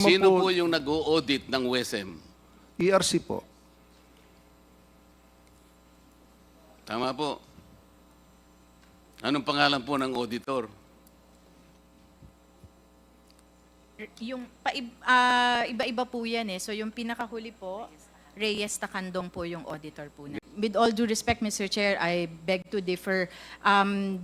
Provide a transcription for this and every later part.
Sino po yung nag-o-audit ng WESM? ERC po. Tama po. Anong pangalan po ng auditor? Yung iba-iba po yan eh. So yung pinakahuli po, Reyes Tacandong po yung auditor po na. With all due respect, Mr. Chair, I beg to differ.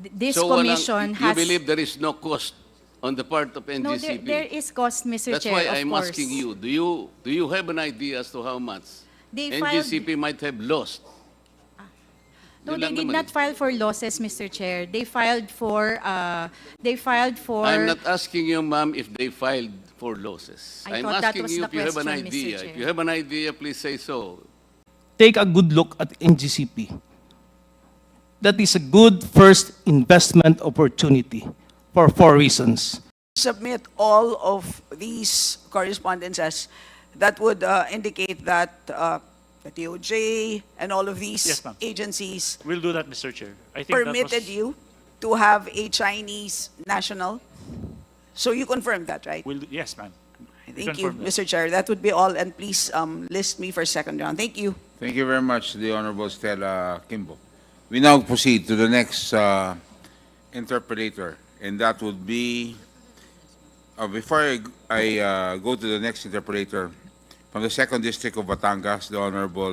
This commission you has... believe there is no cost on the part of NGCP? No, there is cost, Mr. That's Chair, why of I'm course. asking you, do you have an idea as to how much They filed- NGCP might have lost? No, Yun they lang did naman not file for losses, Mr. Chair. They filed for... I'm not asking you, ma'am, if they filed for losses. I I'm thought that asking was you the if you have an question, Mr. idea. Chair. If you have an idea, please say so. Take a good look at NGCP. That is a good first investment opportunity for 4 reasons. Submit all of these correspondences that would indicate that the DOJ and all of these Yes, ma'am. agencies We'll do that, Mr. Chair. I think that permitted was, you to have a Chinese national. So you confirmed that, right? yes, ma'am. We Thank you, confirm that. Mr. Chair. That would be all, and please list me for second round. Thank you. Thank you very much, the Honorable Stella Kimbo. We now proceed to the next interpolator, and that would be, before I go to the next interpolator, from the 2nd District of Batangas, the Honorable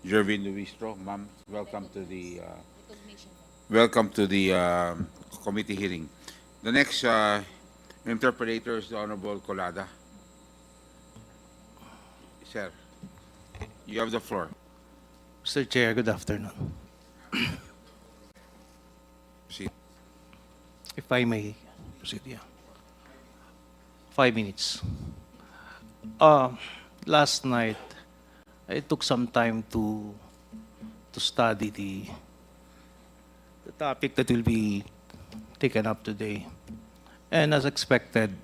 Jervin Luistro. Ma'am, welcome to the committee hearing. The next interpolator is the Honorable Colada. Sir, you have the floor. Mr. Chair, good afternoon. Proceed. If I may proceed, yeah. 5 minutes. Last night, I took some time to study the topic that will be taken up today. And as expected,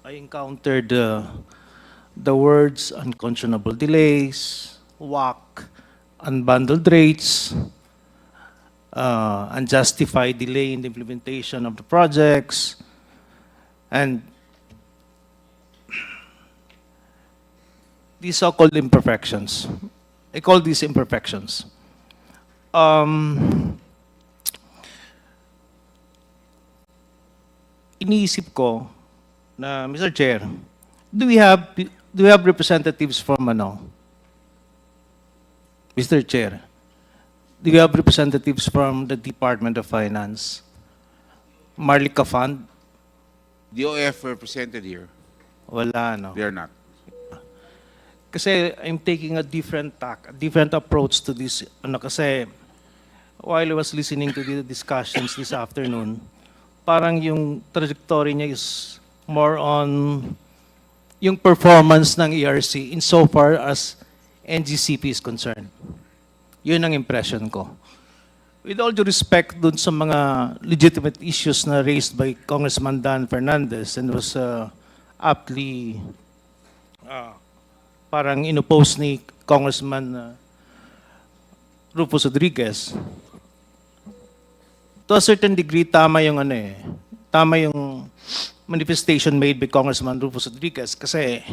I encountered the words unconscionable delays, WAC, unbundled rates, unjustified delay in the implementation of the projects, and these so-called imperfections. I call these imperfections. Iniisip ko na, Mr. Chair, do we have representatives from Mr. Chair, do we have representatives from the Department of Finance? Marlica Fund? DOF represented here. Wala, no? They're not. Kasi I'm taking a different tack, a different approach to this. Kasi while I was listening to the discussions this afternoon, parang yung trajectory niya is more on yung performance ng ERC insofar as NGCP is concerned. Yun ang impression ko. With all due respect dun sa mga legitimate issues na raised by Congressman Dan Fernandez and was aptly parang inopose ni Congressman Rufus Rodriguez. To a certain degree, tama yung tama yung manifestation made by Congressman Rufus Rodriguez kasi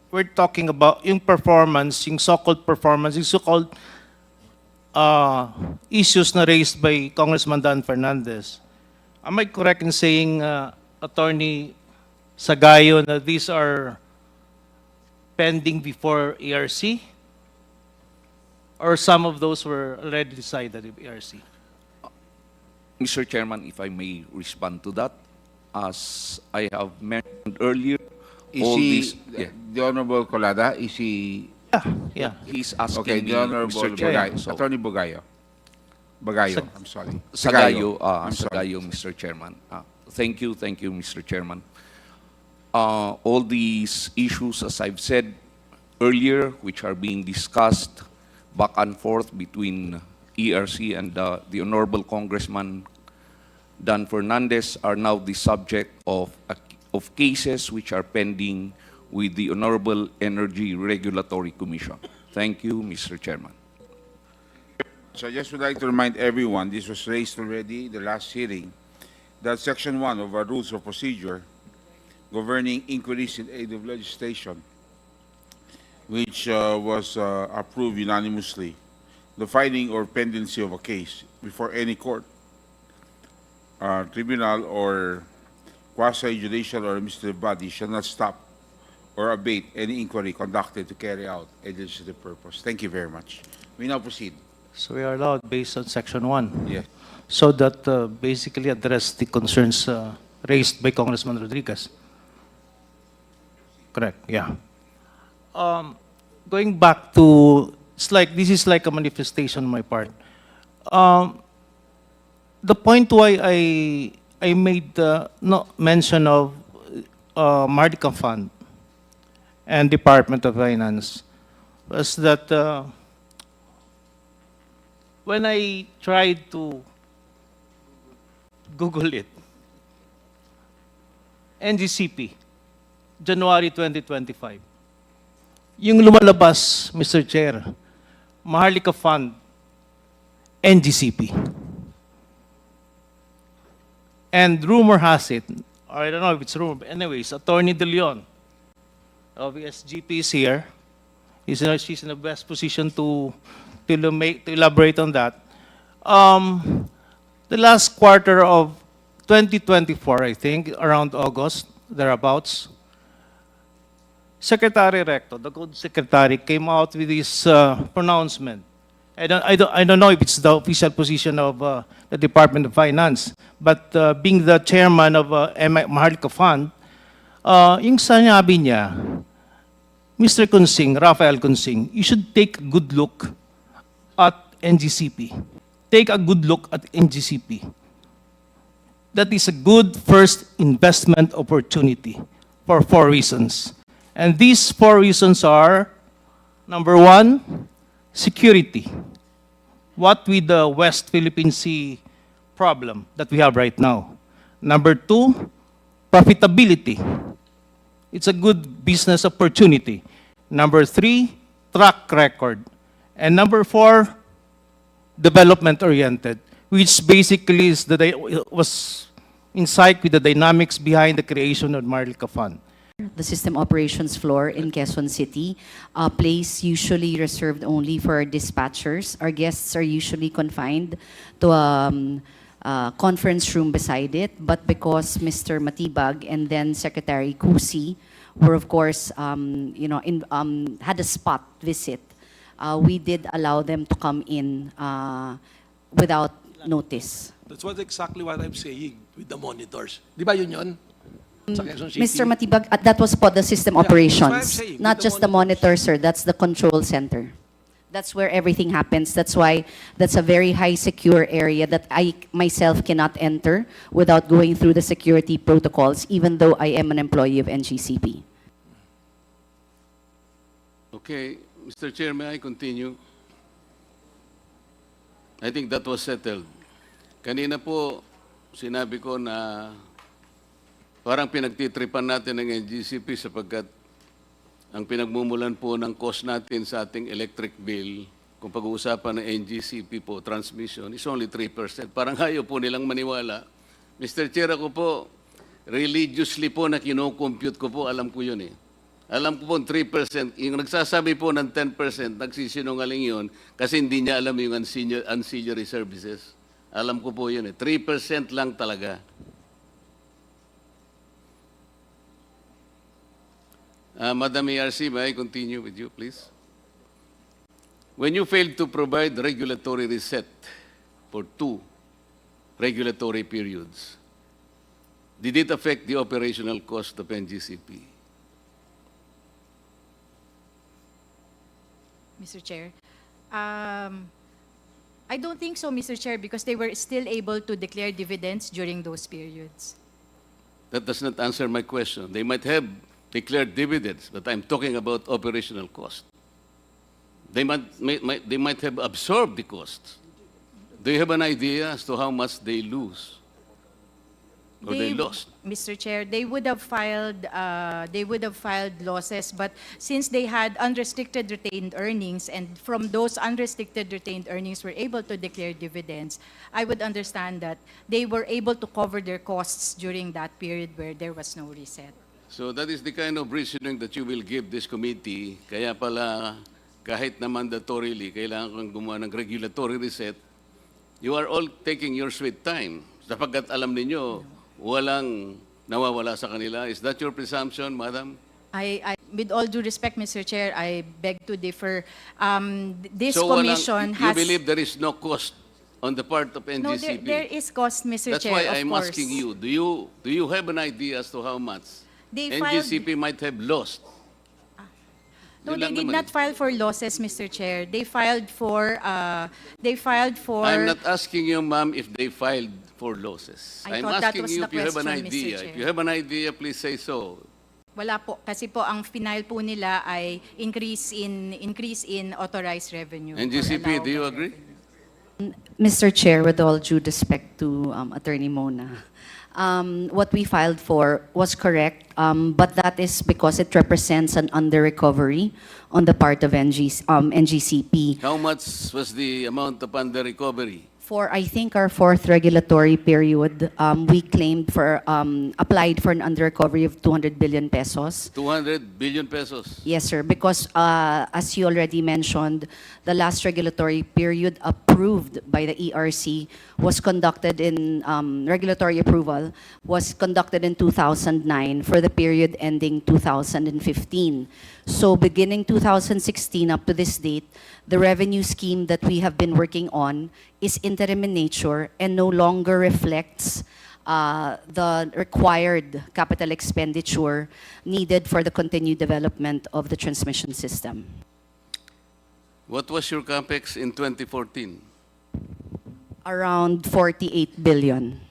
we're talking about yung performance, yung so-called performance, yung so-called issues na raised by Congressman Dan Fernandez. Am I correct in saying, Attorney Sagayo, that these are pending before ERC? Or some of those were already decided in ERC? Mr. Chairman, if I may respond to that, as I have mentioned earlier, all these, The Honorable Colada, is he? Yeah. he's asking Okay, me, the Honorable Mr. Chair, Bugayo, so, Attorney Bugayo. Bagayo, I'm sorry. Sagayo, I'm sorry. Sagayo, Mr. Chairman. Thank you, Mr. Chairman. All these issues, as I've said earlier, which are being discussed back and forth between ERC and the Honorable Congressman Dan Fernandez, are now the subject of cases which are pending with the Honorable Energy Regulatory Commission. Thank you, Mr. Chairman. So I just would like to remind everyone, this was raised already, the last hearing, that Section 1 of our Rules of Procedure governing inquiries in aid of legislation, which was approved unanimously. The filing or pendency of a case before any court, tribunal, or quasi-judicial or administrative body shall not stop or abate any inquiry conducted to carry out a legislative purpose. Thank you very much. We now proceed. So we are allowed based on Section 1. Yes. So that basically address the concerns raised by Congressman Rodriguez. Correct, yeah. Going back to, this is like a manifestation on my part. The point why I made no mention of Mardica Fund and Department of Finance was that when I tried to Google it, NGCP, January 2025. Yung lumalabas, Mr. Chair, Maharlika Fund, NGCP. And rumor has it, or I don't know if it's rumor, but anyways, Attorney De Leon of SGP is here. She's in the best position to elaborate on that. The last quarter of 2024, I think, around August, thereabouts, Secretary Recto, the good secretary, came out with this pronouncement. I don't know if it's the official position of the Department of Finance, but being the chairman of Maharlika Fund, yung sinabi niya, Mr. Consing, Rafael Consing, you should take a good look at NGCP. Take a good look at NGCP. That is a good first investment opportunity for 4 reasons. And these 4 reasons are, number 1, security. What with the West Philippine Sea problem that we have right now. Number 2, profitability. It's a good business opportunity. Number 3, track record. And number 4, development-oriented, which basically is was in sync with the dynamics behind the creation of Maharlika Fund. The system operations floor in Quezon City, a place usually reserved only for dispatchers. Our guests are usually confined to a conference room beside it, but because Mr. Matibag and then Secretary Cusi were, of course, had a spot visit, we did allow them to come in without notice. That's exactly what I'm saying with the monitors. Di ba yun? Sa Quezon City? Mr. Matibag, that was for the system Yeah, that's what I'm operations, saying, not with just the the monitor, sir. That's the control center. That's where everything happens. That's why that's a very high secure area that I myself cannot enter without going through the security protocols, even though I am an employee of NGCP. Okay, Mr. Chair, may I continue? I think that was settled. Kanina po, sinabi ko na parang pinagtitripan natin ng NGCP sapagkat ang pinagmumulan po ng cost natin sa ating electric bill, kung pag-uusapan ng NGCP po, transmission, is only 3%. Parang ayaw po nilang maniwala. Mr. Chair, ako po, religiously po na kinocompute ko po, alam ko yun eh. Alam ko po 3%, yung nagsasabi po ng 10%, nagsisinungaling yun kasi hindi niya alam yung ancillary services. Alam ko po yun eh. 3% lang talaga. Madam ARC, may I continue with you, please? When you failed to provide regulatory reset for 2 regulatory periods, did it affect the operational cost of NGCP? Mr. Chair. I don't think so, Mr. Chair, because they were still able to declare dividends during those periods. That does not answer my question. They might have declared dividends, but I'm talking about operational cost. They might have absorbed the costs. Do you have an idea as to how much they lose? Or they lost? Mr. Chair, they would have filed losses, but since they had unrestricted retained earnings, and from those unrestricted retained earnings were able to declare dividends, I would understand that they were able to cover their costs during that period where there was no reset. So that is the kind of reasoning that you will give this committee. Kaya pala, kahit na mandatorily, kailangan kang gumawa ng regulatory reset, you are all taking your sweet time. Sapagkat alam ninyo, walang nawawala sa kanila. Is that your presumption, Madam? With all due respect, Mr. Chair, I beg to differ. This So commission you has... believe there is no cost on the part of No, NGCP? there is cost, Mr. That's Chair, why of I'm course. asking you, do you have an idea as to how much They filed- NGCP might have lost? No, Yun they lang did naman not file for losses, Mr. Chair. They filed for, I'm not asking you, ma'am, if they filed for losses. I I'm thought that asking was you the if you have an question, Mr. idea. Chair. If you have an idea, please say so. Wala po. Kasi po, ang final po nila ay increase in authorized revenue. or NGCP, do you allowable agree? revenue. Mr. Chair, with all due respect to Attorney Mona, what we filed for was correct, but that is because it represents an under-recovery on the part of NGCP. How much was the amount of under recovery? For, I think, our fourth regulatory period, we claimed for, applied for an under-recovery of 200 billion pesos. 200 billion pesos. Yes, sir, because as you already mentioned, the last regulatory period approved by the ERC was conducted in, regulatory approval was conducted in 2009 for the period ending 2015. So beginning 2016 up to this date, the revenue scheme that we have been working on is interim in nature and no longer reflects the required capital expenditure needed for the continued development of the transmission system. What was your capex in 2014? Around 48 billion.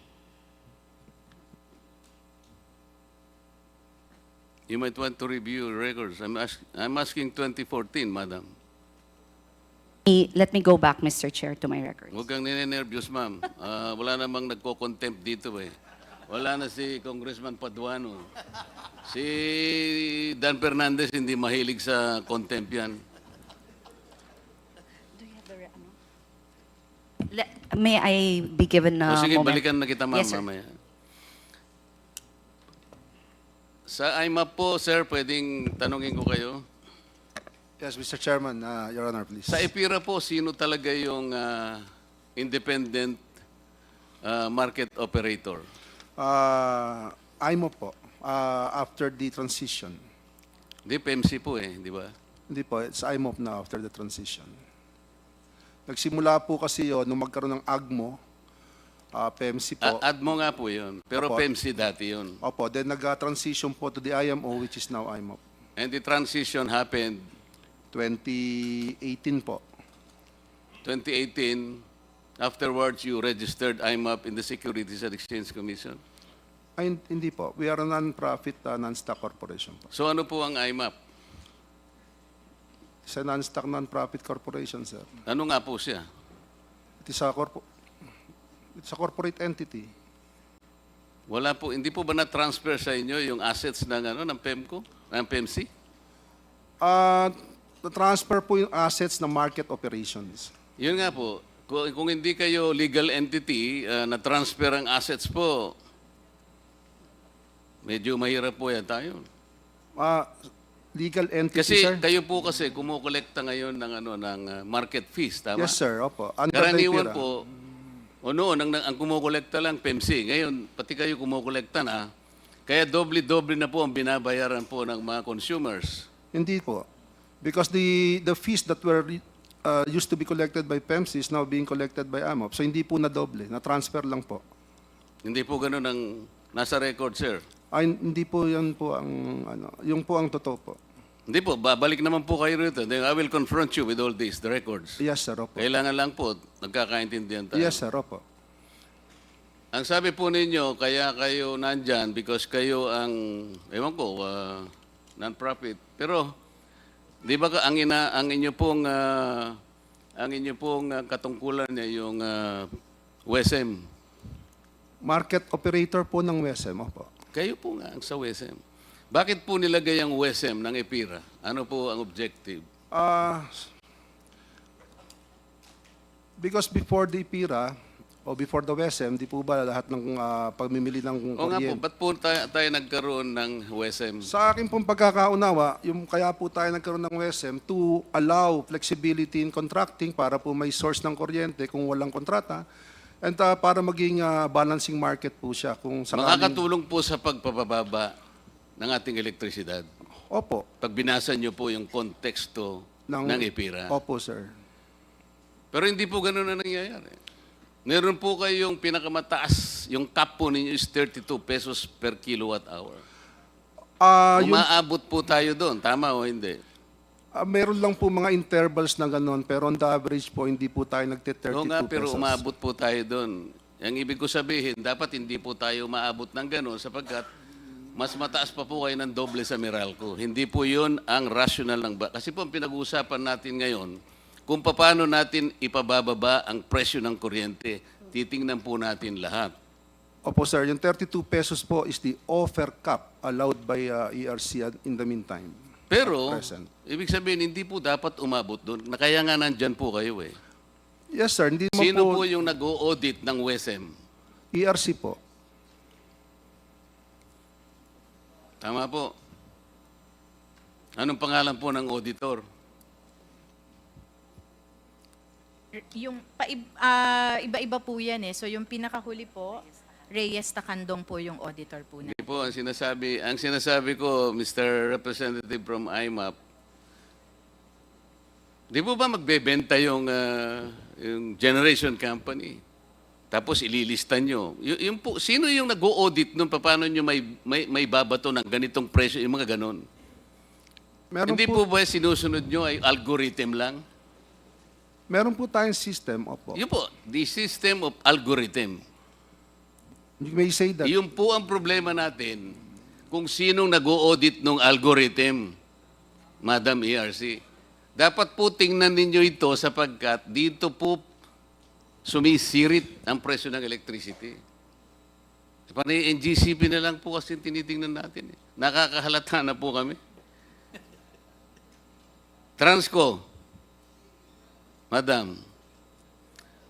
You might want to review your records. I'm asking 2014, madam. Let me go back, Mr. Chair, to my records. Huwag kang ninenervyos, ma'am. Wala namang nagko-contempt dito eh. Wala na si Congressman Paduano. Si Dan Fernandez hindi mahilig sa contempt yan. May I be given a O sige, moment? balikan na kita, ma'am, Yes, sir. mamaya. Sa IMAP po, sir, pwedeng tanungin ko kayo. Yes, Mr. Chairman, Your Honor, please. Sa EPIRA po, sino talaga yung independent market operator? IMO po, after the transition. Di, PMC po eh, di ba? Hindi po, it's IMO na after the transition. Nagsimula po kasi yun, nung magkaroon ng AGMO, PMC po. ADMO nga po yun, pero Opo. PMC dati yun. Opo, then nag-transition po to the IMO, which is now IMO. And the transition happened 2018 po. 2018. Afterwards, you registered IMAP in the Securities and Exchange Commission. Ay, hindi po. We are a non-profit, non-stock corporation po. So ano po ang IMAP? It's a non-stock, non-profit corporation, sir. Ano nga po siya? It's a corporate entity. Wala po, hindi po ba na-transfer sa inyo yung assets ng ng PEMCO, ng PMC? Na-transfer po yung assets ng market operations. Yun nga po, kung hindi kayo legal entity, na-transfer ang assets po, medyo mahirap po yata yun. Legal entity, Kasi sir? kayo po kasi kumukolekta ngayon ng ng market fees, tama? Yes, sir. Opo. Under the Karaniwan IPIRA. po, o noon, ang kumukolekta lang PEMC. Ngayon, pati kayo kumukolekta na. Kaya doble-doble na po ang binabayaran po ng mga consumers. Hindi po. Because the fees that were used to be collected by PEMC is now being collected by AMOP. So hindi po na doble. Na-transfer lang po. Hindi po ganun ang nasa record, sir. Ay, hindi po yan po ang, yung po ang totoo po. Hindi po, babalik naman po kayo rito. Then I will confront you with all this, the records. Yes, sir. Opo. Kailangan lang po, nagkakaintindihan tayo. Yes, sir. Opo. Ang sabi po ninyo, kaya kayo nandyan because kayo ang, ewan ko, non-profit. Pero, di ba ang inyo pong, katungkulan niya yung WSM? Market operator po ng WSM. Opo. Kayo po nga ang sa WSM. Bakit po nilagay ang WSM ng EPIRA? Ano po ang objective? Because before the IPIRA, o before the WESM, di po ba lahat ng pagmimili ng O nga po, kuryente? ba't po tayo nagkaroon ng WSM? Sa akin pong pagkakaunawa, yung kaya po tayo nagkaroon ng WESM to allow flexibility in contracting para po may source ng kuryente kung walang kontrata and para maging balancing market po siya kung sakaling... Makakatulong po sa pagpapababa ng ating elektrisidad. Opo. Pag binasa nyo po yung konteksto ng EPIRA. Opo, sir. Pero hindi po ganun na nangyayari. Meron po kayong pinakamataas, yung cap po ninyo is 32 pesos per kilowatt hour. Umaabot po tayo doon, tama o hindi? Meron lang po mga intervals na gano'n, pero on the average po, hindi po tayo nagte-32 Oo nga, pero pesos. umabot po tayo doon. Ang ibig ko sabihin, dapat hindi po tayo maabot ng gano'n sapagkat mas mataas pa po kayo ng doble sa Meralco. Hindi po yun ang rational ng... Kasi po ang pinag-uusapan natin ngayon, kung paano natin ipabababa ang presyo ng kuryente, titingnan po natin lahat. Opo, sir. Yung 32 pesos po is the offer cap allowed by ERC in the meantime. Pero, Present. ibig sabihin, hindi po dapat umabot doon. Kaya nga nandyan po kayo eh. Yes, sir. Hindi naman Sino po po yung nag-o-audit ng WESM? ERC po. Tama po. Anong pangalan po ng auditor? Yung iba-iba po yan eh. So yung pinakahuli po, Reyes Tacandong po yung auditor po na. Hindi po, ang sinasabi ko, Mr. Representative from IMAP, di po ba magbebenta yung generation company? Tapos ililista nyo. Yung po, sino yung nag-o-audit nun? Paano nyo may babato ng ganitong presyo? Yung mga ganon. Meron Hindi po ba sinusunod nyo ay algorithm lang? Meron po tayong system, opo. Yun po, the system of algorithm. You may say that. Yun po ang problema natin kung sinong nag-o-audit ng algorithm, Madam ERC. Dapat po tingnan ninyo ito sapagkat dito po sumisirit ang presyo ng electricity. Panay NGCP na lang po kasi tinitingnan natin. Nakakahalata na po kami. Transco. Madam,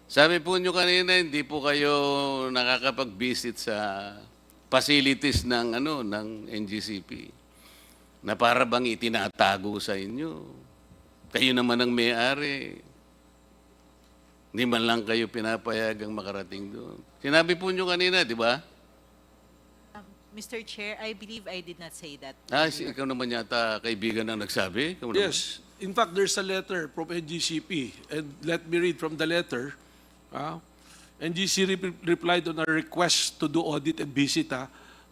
sabi po nyo kanina, hindi po kayo nakakapag-visit sa facilities ng NGCP na para bang itinatago sa inyo. Kayo naman ang may-ari. Hindi man lang kayo pinapayagang makarating doon. Sinabi po nyo kanina, di ba? Mr. Chair, I believe I did not say that. Ikaw naman yata kaibigan ang nagsabi? Ikaw naman. Yes. In fact, there's a letter from NGCP, and let me read from the letter. NGC replied on a request to do audit and visit.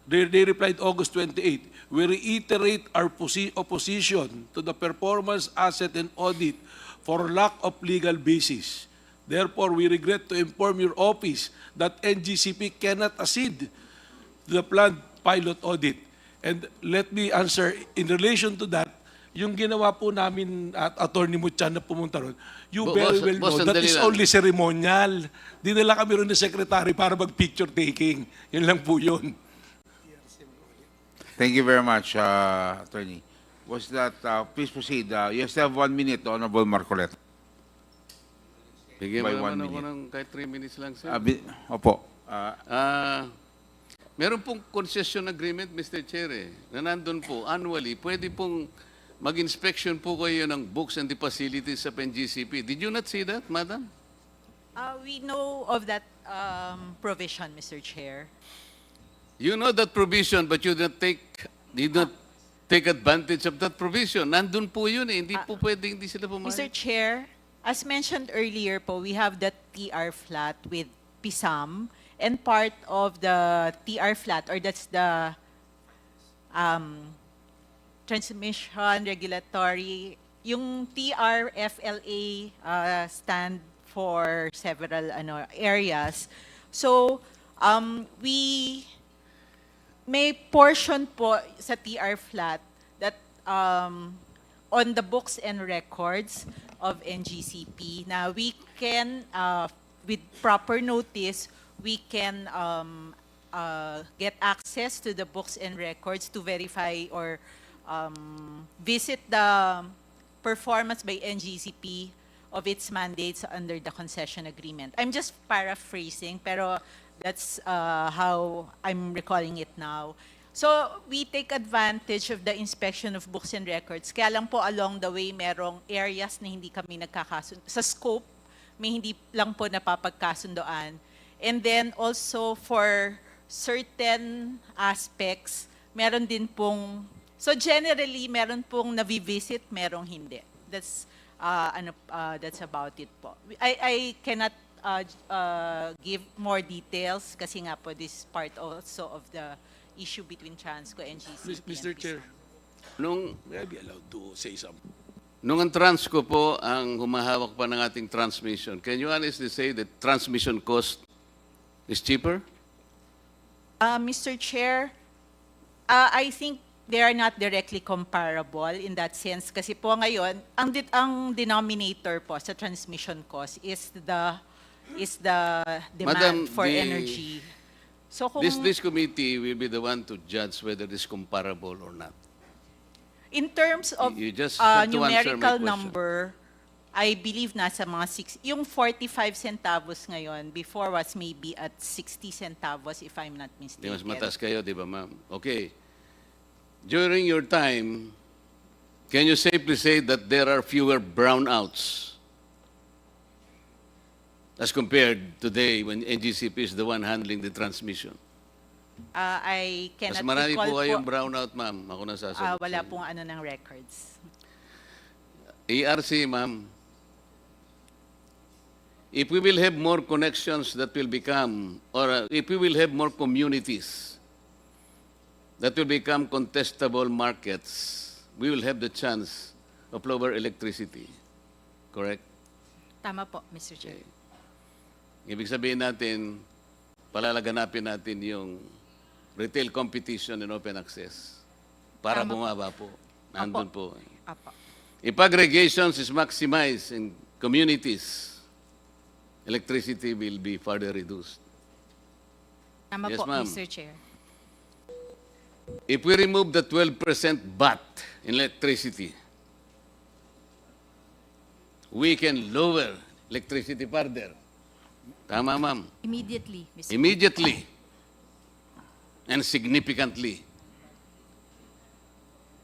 They replied August 28. We reiterate our opposition to the performance asset and audit for lack of legal basis. Therefore, we regret to inform your office that NGCP cannot accede to the planned pilot audit. And let me answer, in relation to that, yung ginawa po namin at Attorney Mutchan na pumunta ron, you very well know that is only ceremonial. Dinala kami ron ng secretary para mag-picture taking. Yun lang po yun. Thank you very much, Attorney. Was that, please proceed. You still have 1 minute, Honorable Marcoleta. Bigyan mo By naman 1 ako minute. ng kahit 3 minutes lang, sir. Opo. Meron pong concession agreement, Mr. Chair, na nandun po, annually, pwede pong mag-inspection po kayo ng books and the facilities sa NGCP. Did you not see that, Madam? We know of that provision, Mr. Chair. You know that provision, but you did not take advantage of that provision. Nandun po yun eh. Hindi po pwede, hindi sila pumayag. Mr. Chair, as mentioned earlier po, we have the TR flat with PISAM, and part of the TR flat, or that's the transmission regulatory, yung TRFLA stand for several areas. So, we may portion po sa TR flat that on the books and records of NGCP na we can, with proper notice, we can get access to the books and records to verify or visit the performance by NGCP of its mandates under the concession agreement. I'm just paraphrasing, pero that's how I'm recalling it now. So we take advantage of the inspection of books and records. Kaya lang po along the way, merong areas na hindi kami nagkakasundo. Sa scope, may hindi lang po napapagkasundoan. And then also for certain aspects, meron din pong, so generally, meron pong navivisit, merong hindi. That's, that's about it po. I cannot give more details kasi nga po this part also of the issue between Transco and GCP. Mr. Chair, may I be allowed to say something? Nung ang Transco po ang humahawak pa ng ating transmission, can you honestly say that transmission cost is cheaper? Mr. Chair, I think they are not directly comparable in that sense kasi po ngayon, ang denominator po sa transmission cost is the demand Madam, for energy. So kung This committee will be the one to judge whether it is comparable or not. in terms of You just have to answer my numerical question. number, I believe nasa mga yung 45 centavos ngayon, before was maybe at 60 centavos if I'm not Di mistaken. mas mataas kayo, di ba ma'am? Okay. During your time, can you safely say that there are fewer brownouts as compared today when NGCP is the one handling the transmission? I Mas cannot marami recall po kayong brownout, ma'am. Ako na sasagot. wala sa inyo. pong ano ng records. ERC, ma'am. If we will have more connections that will become, or if we will have more communities that will become contestable markets, we will have the chance of lower electricity. Correct? Tama po, Mr. Chair. Ibig sabihin natin, palalaganapin natin yung retail competition and open access para Tama po. bumaba po. Nandun po. Apo. If aggregations is maximized in communities, electricity will be further reduced. Tama Yes, po, ma'am. Mr. Chair. If we remove the 12% VAT in electricity, we can lower electricity further. Tama, ma'am. Immediately, Mr. Immediately and significantly.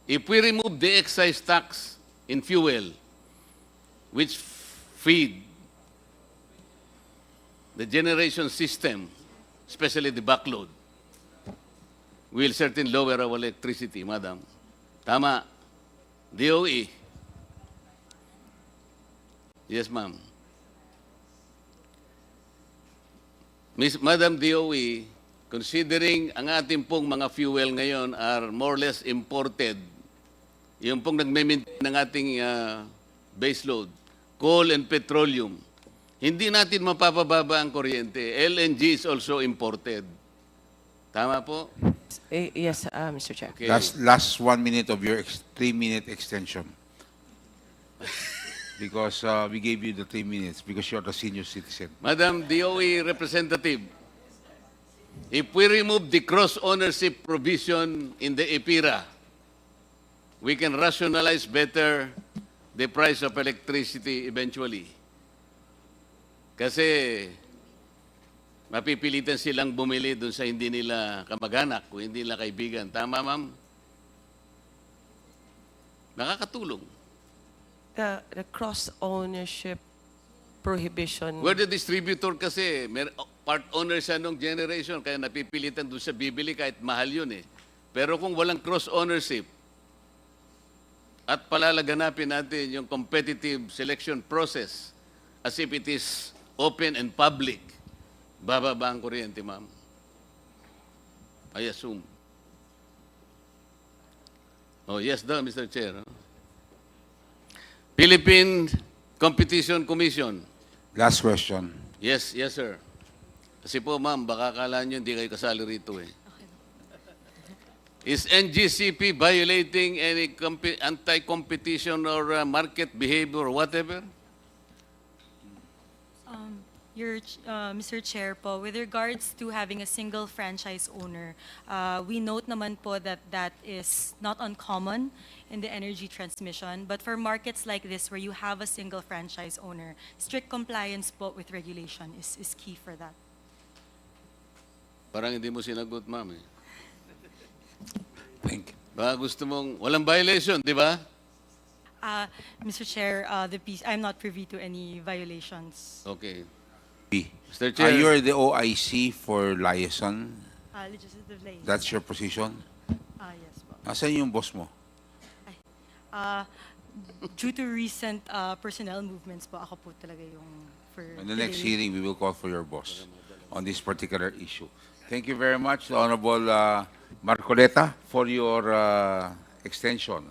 If we remove the excise tax in fuel, which feed the generation system, especially the backload, will certainly lower our electricity, madam. Tama. DOE. Yes, ma'am. Madam DOE, considering ang ating pong mga fuel ngayon are more or less imported, yung pong nagme-maintain ng ating base load, coal and petroleum, hindi natin mapapababa ang kuryente. LNG is also imported. Tama po? Yes, Mr. Chair. Okay. Last 1 minute of your 3-minute extension. Because we gave you the 3 minutes because you're the senior citizen. Madam DOE representative, if we remove the cross-ownership provision in the EPIRA, we can rationalize better the price of electricity eventually. Kasi mapipilitan silang bumili dun sa hindi nila kamag-anak o hindi nila kaibigan. Tama, ma'am? Nakakatulong. The cross-ownership prohibition. Where the distributor kasi, part owner siya nung generation, kaya napipilitan doon siya bibili kahit mahal yun eh. Pero kung walang cross-ownership, at palalaganapin natin yung competitive selection process as if it is open and public, bababa ang kuryente, ma'am. I assume. Oh, yes daw, Mr. Chair. Philippine Competition Commission. Last question. Yes, yes, sir. Kasi po, ma'am, baka akala nyo hindi kayo kasali rito eh. Is NGCP violating any anti-competition or market behavior or whatever? Mr. Chair po, with regards to having a single franchise owner, we note naman po that that is not uncommon in the energy transmission. But for markets like this where you have a single franchise owner, strict compliance po with regulation is key for that. Parang hindi mo sinagot, ma'am. Eh. Thank you. Baka gusto mong, walang violation, di ba? Mr. Chair, I'm not privy to any violations. Okay. B. Mr. Chair. You are the OIC for liaison. Legislative liaison. That's your position? Yes po. Asan yung boss mo? Due to recent personnel movements po, ako po talaga yung for In the next today. hearing, we will call for your boss on this particular issue. Thank you very much, Honorable Marcoleta, for your extension.